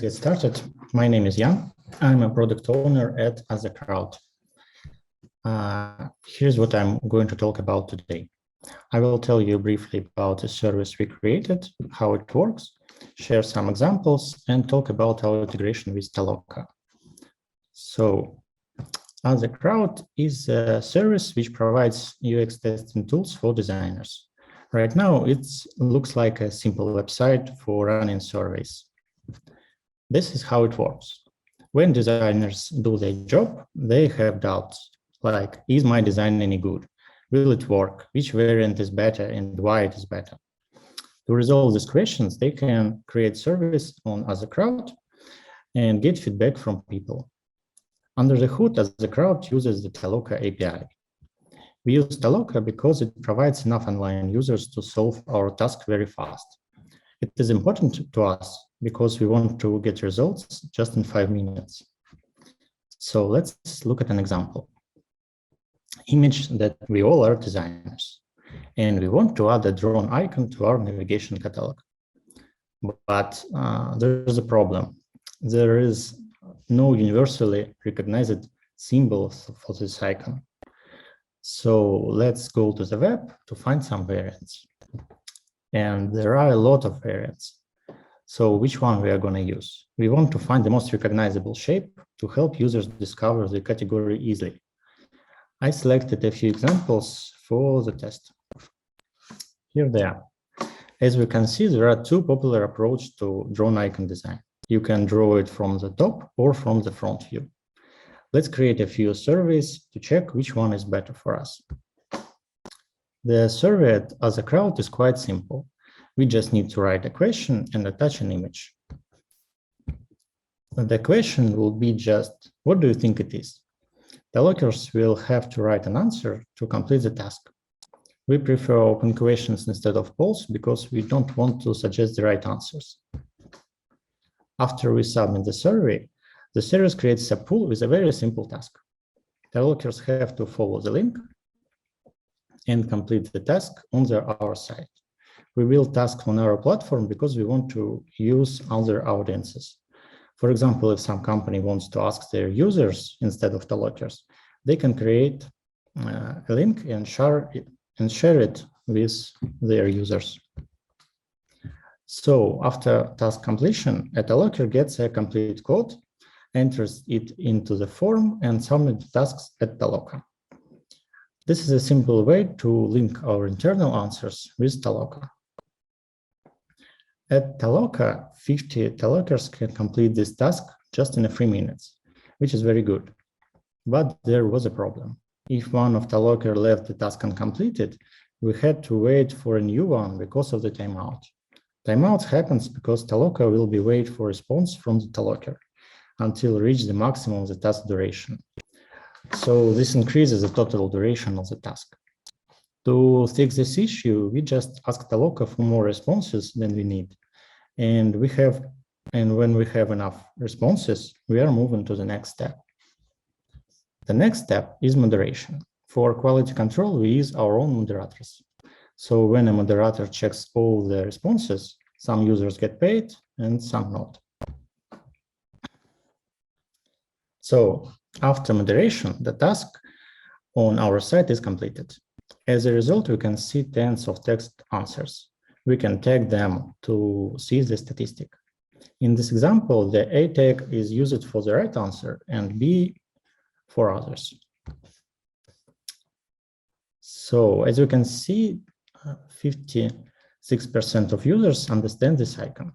get started. My name is Jan. I'm a product owner at As a Crowd. Here's what I'm going to talk about today. I will tell you briefly about the service we created, how it works, share some examples, and talk about our integration with Toloka. So, As a Crowd is a service which provides UX testing tools for designers. Right now, it looks like a simple website for running surveys. This is how it works. When designers do their job, they have doubts, like, is my design any good? Will it work? Which variant is better and why it is better? To resolve these questions, they can create surveys on As a Crowd and get feedback from people. Under the hood, As a Crowd uses the Toloka API. We use Toloka because it provides enough online users to solve our task very fast. It is important to us because we want to get results just in 5 minutes. So let's look at an example. Imagine that we all are designers and we want to add a drone icon to our navigation catalog. But there's a problem. There is no universally recognized symbol for this icon. So let's go to the web to find some variants. And there are a lot of variants. So which one we are going to use? We want to find the most recognizable shape to help users discover the category easily. I selected a few examples for the test. Here they are. As we can see, there are two popular approaches to drone icon design. You can draw it from the top or from the front view. Let's create a few surveys to check which one is better for us. The survey As a Crowd is quite simple. We just need to write a question and attach an image. The question will be just, what do you think it is? The lookers will have to write an answer to complete the task. We prefer open questions instead of polls because we don't want to suggest the right answers. After we submit the service creates a pool with a very simple task. The lookers have to follow the link and complete the task on our site. We will task on our platform because we want to use other audiences. For example, if some company wants to ask their users instead of the lookers, they can create a link and share it with their users. So after task completion, a looker gets a complete code, enters it into the form, and submits the tasks at Toloka. This is a simple way to link our internal answers with Toloka. At Toloka, 50 Tolokers can complete this task just in 3 minutes, which is very good. But there was a problem. If one of Toloker left the task uncompleted, we had to wait for a new one because of the timeout. Timeout happens because Toloka will be wait for response from the Toloker until reach the maximum of the task duration. So this increases the total duration of the task. To fix this issue, we just ask Toloka for more responses than we need. And when we have enough responses, we are moving to the next step. The next step is moderation. For quality control, we use our own moderators. So when a moderator checks all the responses, some users get paid and some not. So after moderation, the task on our site is completed. As a result, we can see tens of text answers. We can tag them to see the statistic. In this example, the A tag is used for the right answer and B for others. So as you can see, 56% of users understand this icon.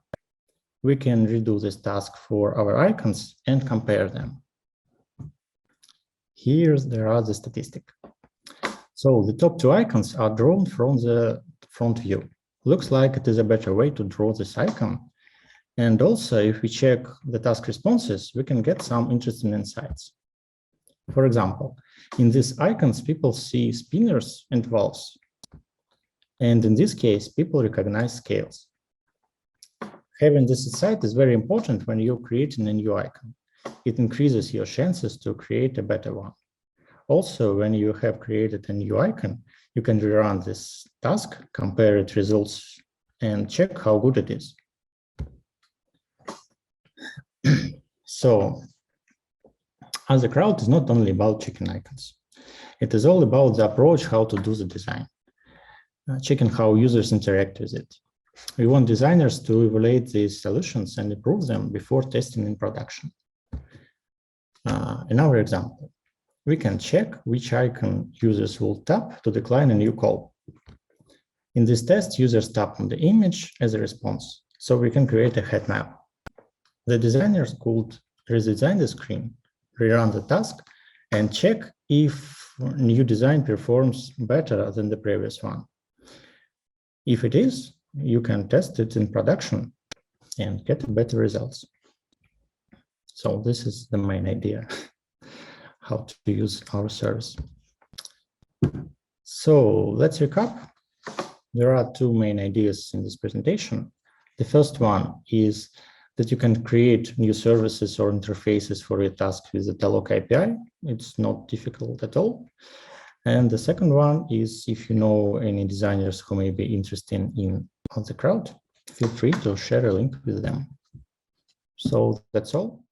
We can redo this task for our icons and compare them. There are the statistics. So the top 2 icons are drawn from the front view. Looks like it is a better way to draw this icon. And also, if we check the task responses, we can get some interesting insights. For example, in these icons, people see spinners and valves. And in this case, people recognize scales. Having this insight is very important when you're creating a new icon. It increases your chances to create a better one. Also, when you have created a new icon, you can rerun this task, compare its results, and check how good it is. So as a crowd is not only about checking icons. It is all about the approach, how to do the design, checking how users interact with it. We want designers to evaluate these solutions and improve them before testing in production. In our example, we can check which icon users will tap to decline a new call. In this test, users tap on the image as a response, so we can create a head map. The designers could redesign the screen, rerun the task, and check if new design performs better than the previous one. If it is, you can test it in production and get better results. So this is the main idea, how to use our service. So let's recap. There are two main ideas in this presentation. The first one is that you can create new services or interfaces for your task with the Toloka API. It's not difficult at all. And the second one is, if you know any designers who may be interested in on the crowd, feel free to share a link with them. So that's all.